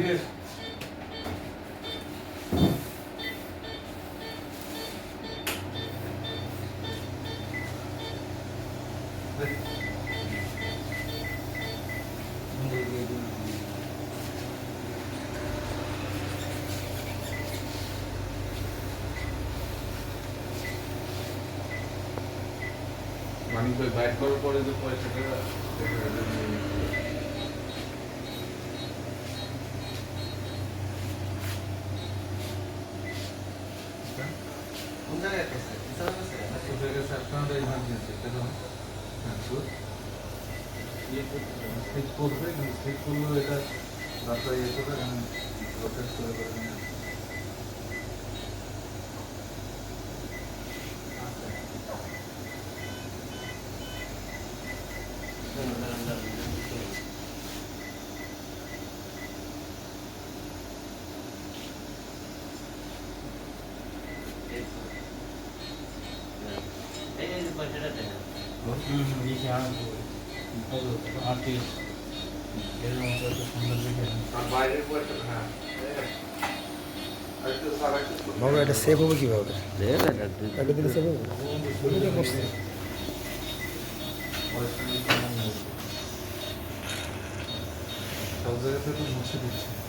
এদিকে মানি তো বাইট করার পরে যে পয়সাটা কোন জায়গায় আছে স্যার ওদের কাছে আপনারা ইমার্জেন্সি কেন হ্যাঁ গুড স্টিচ করবে কিন্তু স্টিচ করলেও এটা রাস্তায় ইয়ে করে আমি প্রসেস করে করে নিয়ে আসবো। এই যে পয়সাটা দেন আর বাইরের পয়সা হ্যাঁ আর একটু সারা একটু বাবা এটা সেভ হবে কিভাবে? এটা দিলে সেভ হবে? সব জায়গাতে তো মুছে দিচ্ছে